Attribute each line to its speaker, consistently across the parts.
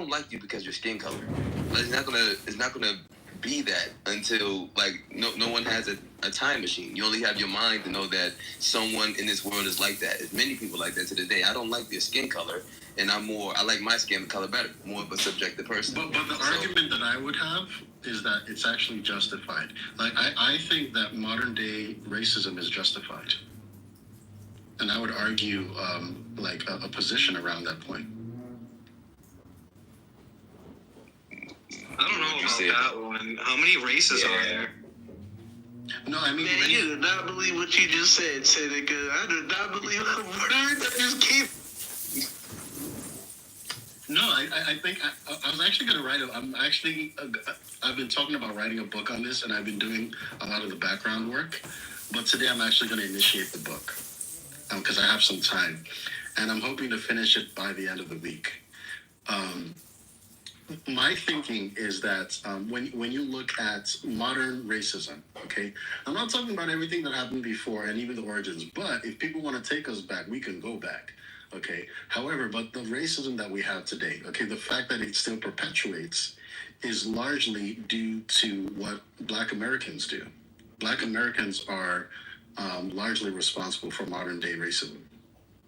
Speaker 1: like you because your skin color. Like, it's not gonna be that until like no one has a time machine. You only have your mind to know that someone in this world is like that. There's many people like that to this day. I don't like their skin color, and I like my skin color better, more of a subjective person.
Speaker 2: But the argument that I would have is that it's actually justified. Like I think that modern day racism is justified, and I would argue like a position around that point.
Speaker 3: I don't know about that one. How many races are there?
Speaker 2: No, I mean,
Speaker 4: man, you do not believe what you just said, Seneca. I do not believe a word that just came.
Speaker 2: No, I think I was actually going to write I've been talking about writing a book on this, and I've been doing a lot of the background work. But today I'm actually going to initiate the book because I have some time, and I'm hoping to finish it by the end of the week. My thinking is that when you look at modern racism, okay, I'm not talking about everything that happened before and even the origins, but if people want to take us back, we can go back, okay? However, but the racism that we have today, okay, the fact that it still perpetuates is largely due to what Black Americans do. Black Americans are largely responsible for modern day racism.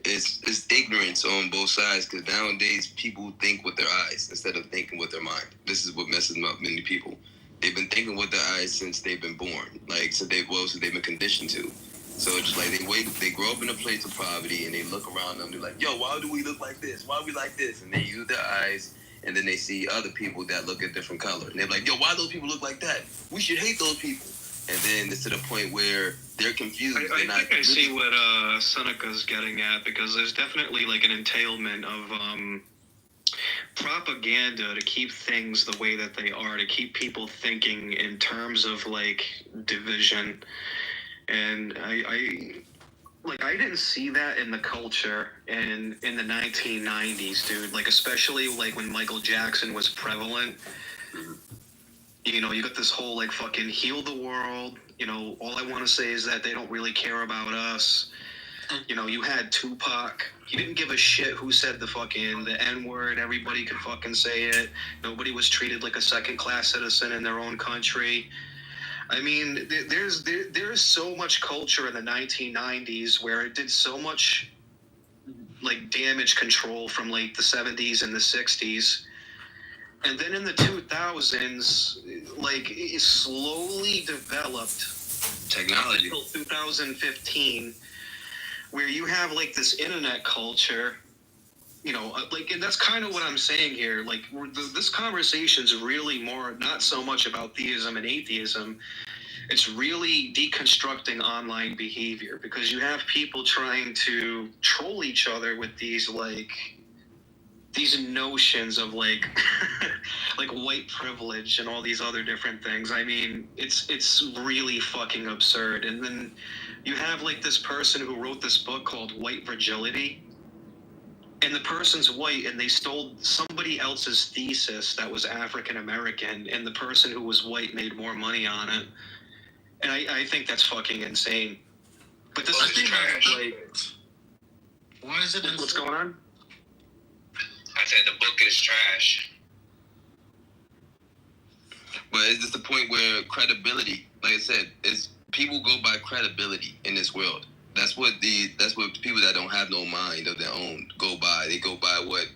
Speaker 1: It's ignorance on both sides, because nowadays people think with their eyes instead of thinking with their mind. This is what messes up many people. They've been thinking with their eyes since they've been born, like since they've been conditioned to. So it's just like they grow up in a place of poverty, and they look around them. They're like, "Yo, why do we look like this? Why are we like this?" And they use their eyes, and then they see other people that look a different color, and they're like, "Yo, why those people look like that? We should hate those people." And then it's to the point where they're confused.
Speaker 3: I think I see what Seneca's getting at, because there's definitely like an entailment of propaganda to keep things the way that they are, to keep people thinking in terms of like division. And I didn't see that in the culture in the 1990s, dude. Like, especially like when Michael Jackson was prevalent. You know, you got this whole like fucking heal the world. You know, all I want to say is that they don't really care about us. You know, you had Tupac. He didn't give a shit who said the N-word. Everybody could fucking say it. Nobody was treated like a second-class citizen in their own country. I mean, there's so much culture in the 1990s where it did so much like damage control from like the 70s and the 60s. And then in the 2000s, like, it slowly developed
Speaker 1: technology
Speaker 3: until 2015, where you have like this internet culture, you know, like, and that's kind of what I'm saying here. Like, this conversation's really more not so much about theism and atheism. It's really deconstructing online behavior, because you have people trying to troll each other with these notions of like like white privilege and all these other different things. I mean, it's really fucking absurd. And then you have like this person who wrote this book called White Fragility, and the person's white, and they stole somebody else's thesis that was African American, and the person who was white made more money on it. And I think that's fucking insane. But this is trash. Like,
Speaker 2: why is it?
Speaker 3: What's going on?
Speaker 4: I said the book is trash.
Speaker 1: But it's just the point where credibility, like I said, is people go by credibility in this world. That's what people that don't have no mind of their own go by. They go by what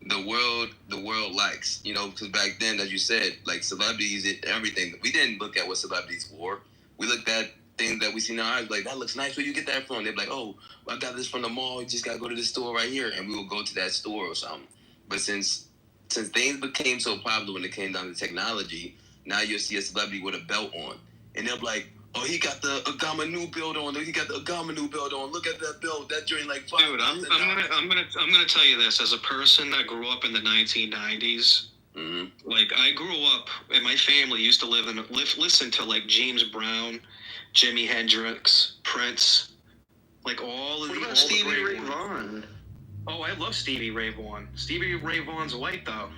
Speaker 1: the world likes. You know, because back then, as you said, like celebrities and everything, we didn't look at what celebrities wore. We looked at things that we see in our eyes, like, that looks nice. Where you get that from? They're like, oh, I got this from the mall. You just gotta go to this store right here, and we will go to that store or something. But since things became so popular when it came down to technology, now you'll see a celebrity with a belt on, and they'll be like, oh, he got the Agama new belt on. He got the Agama new belt on. Look at that belt. That joint like $5,000.
Speaker 3: Dude, I'm gonna tell you this as a person that grew up in the 1990s.
Speaker 1: Mm-hmm.
Speaker 3: Like, I grew up, and my family used to listen to like James Brown, Jimi Hendrix, Prince, like all of
Speaker 4: What
Speaker 3: the.
Speaker 4: about Stevie Ray Vaughan?
Speaker 3: Oh, I love Stevie Ray Vaughan. Stevie Ray Vaughan's white though.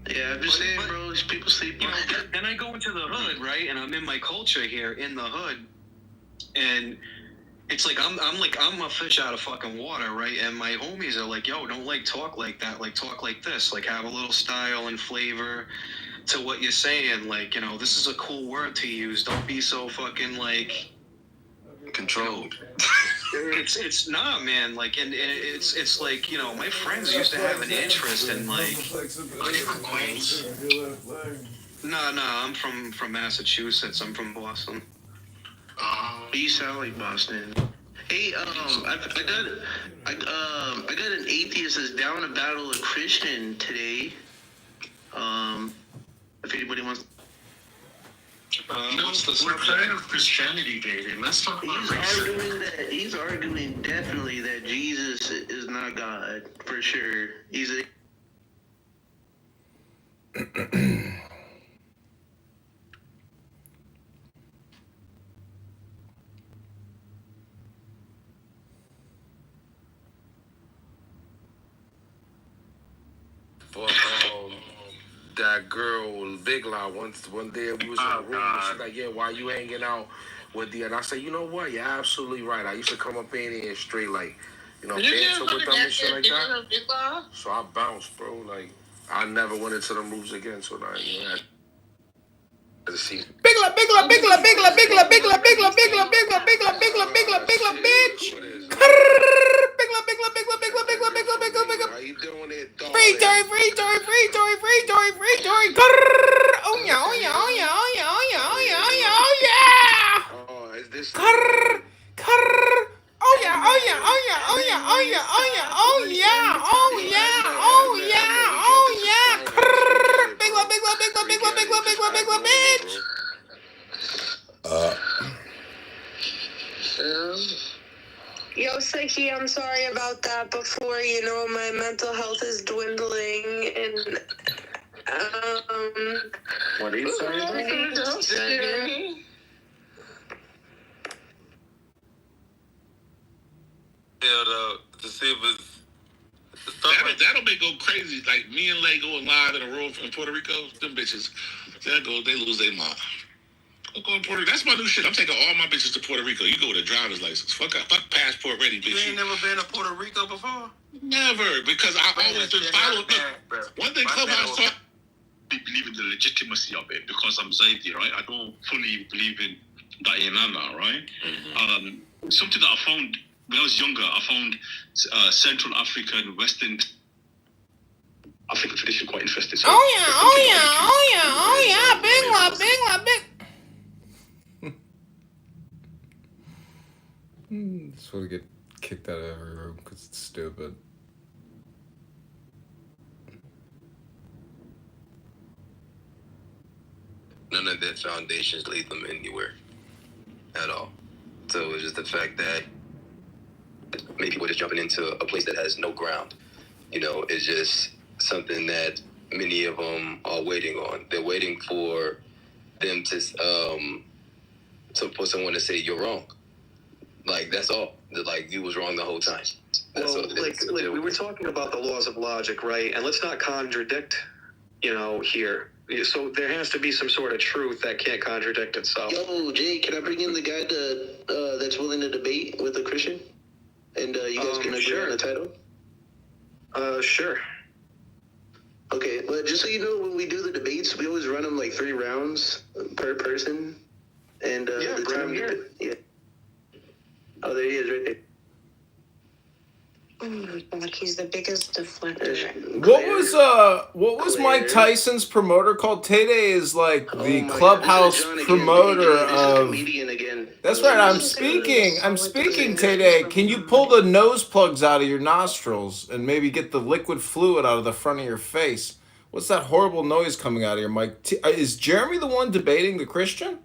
Speaker 4: Yeah, I'm just saying, bro. These people sleep on
Speaker 3: it. Then I go into the hood, right, and I'm in my culture here in the hood, and it's like I'm a fish out of fucking water, right? And my homies are like, yo, don't like talk like that, like talk like this, like have a little style and flavor to what you're saying. Like, you know, this is a cool word to use. Don't be so fucking like
Speaker 1: Controlled.
Speaker 3: it's not, man. Like, and it's like, you know, my friends used to have an interest in like.
Speaker 2: Are you from Queens?
Speaker 3: No, I'm from Massachusetts. I'm from Boston.
Speaker 4: You sound like Boston. Hey, I got an atheist that's down to battle a Christian today. If anybody wants.
Speaker 2: We're kind of Christianity, baby. Let's talk about racism.
Speaker 4: He's arguing definitely that Jesus is not God for sure. He's a.
Speaker 5: For that girl, Big Law, one day we was in the room and she's like, yeah, why you hanging out with the, and I said, you know what, you're absolutely right. I used to come up in here and straight like, you know, banter with them and shit like that. So I bounced, bro. Like, I never went into them rooms again, so now, you know, I had to see. Big La, bitch! How you doing there, dog? Free Tory! Oh yeah! Oh, is this? Oh yeah! Big La, bitch!
Speaker 6: Yo, Seki, I'm sorry about that before. You know, my mental health is dwindling, and
Speaker 2: What are you saying?
Speaker 5: To see if it's
Speaker 7: that'll make go crazy. Like me and Lay going live in a room from Puerto Rico. Them bitches, they lose their mind. I'm going to Puerto Rico. That's my new shit. I'm taking all my bitches to Puerto Rico. You go with a driver's license. Fuck passport ready, bitch.
Speaker 5: You ain't never been to Puerto Rico before?
Speaker 7: Never, because I always been following. One thing Clubhouse taught.
Speaker 8: I believe in the legitimacy of it because I'm Zaidi, right? I don't fully believe in Dayanana, right? Mm-hmm. Something that I found when I was younger, I found Central African, Western African tradition quite interesting. So
Speaker 9: Big La. Just want to get kicked out of every room because it's stupid.
Speaker 1: None of their foundations lead them anywhere at all. So it's just the fact that many people are just jumping into a place that has no ground. You know, it's just something that many of them are waiting on. They're waiting for them to for someone to say you're wrong. Like, that's all. Like, you was wrong the whole time. That's
Speaker 3: well, like we were talking about the laws of logic, right? And let's not contradict, you know, here. So there has to be some sort of truth that can't contradict itself.
Speaker 4: Yo, Jay, can I bring in the guy that's willing to debate with a Christian? And you guys can agree on the title?
Speaker 3: Sure.
Speaker 4: Okay, well, just so you know, when we do the debates, we always run them like 3 rounds per person. And
Speaker 3: yeah,
Speaker 4: the time
Speaker 3: here.
Speaker 4: Yeah. Oh, there he is, right there.
Speaker 6: oh my God, he's the biggest deflector.
Speaker 9: What was Mike Tyson's promoter called? Tay-Day is like the Clubhouse promoter of.
Speaker 4: Again.
Speaker 9: That's right. I'm speaking, Tay-Day. Can you pull the nose plugs out of your nostrils and maybe get the liquid fluid out of the front of your face? What's that horrible noise coming out of your mic? Is Jeremy the one debating the Christian?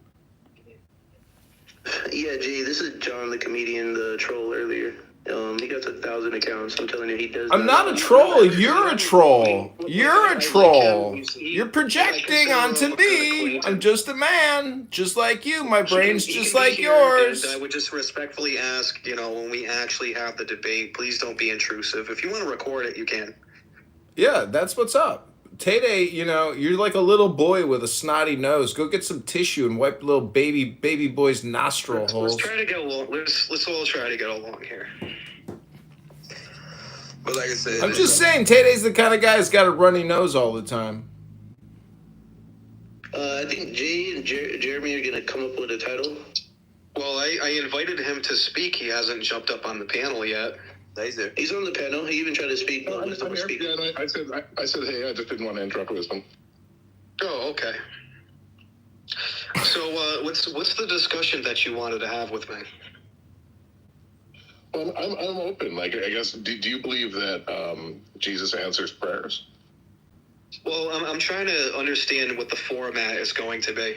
Speaker 4: Yeah, Jay, this is John, the comedian, the troll earlier. He got 1,000 accounts. I'm telling you, he does.
Speaker 9: I'm not a troll. You're a troll. You're a troll. You're projecting onto me. I'm just a man, just like you. My brain's just like yours.
Speaker 3: I would just respectfully ask, you know, when we actually have the debate, please don't be intrusive. If you want to record it, you can.
Speaker 9: Yeah, that's what's up. Tay-Tay, you know, you're like a little boy with a snotty nose. Go get some tissue and wipe little baby boy's nostril
Speaker 3: Let's
Speaker 9: holes.
Speaker 3: try to get along. Let's all try to get along here.
Speaker 1: But like I said,
Speaker 9: I'm just saying, Tay-Tay's the kind of guy that's got a runny nose all the time.
Speaker 4: I think Jay and Jeremy are gonna come up with a title.
Speaker 3: Well, I invited him to speak. He hasn't jumped up on the panel yet.
Speaker 1: he's there.
Speaker 4: He's on the panel. He even tried to speak. But Wisdom was speaking.
Speaker 10: Yeah, I said, hey, I just didn't want to interrupt Wisdom.
Speaker 3: Oh, okay. So, what's the discussion that you wanted to have with me?
Speaker 10: Well, I'm open. Like, I guess, do you believe that Jesus answers prayers?
Speaker 3: Well, I'm trying to understand what the format is going to be.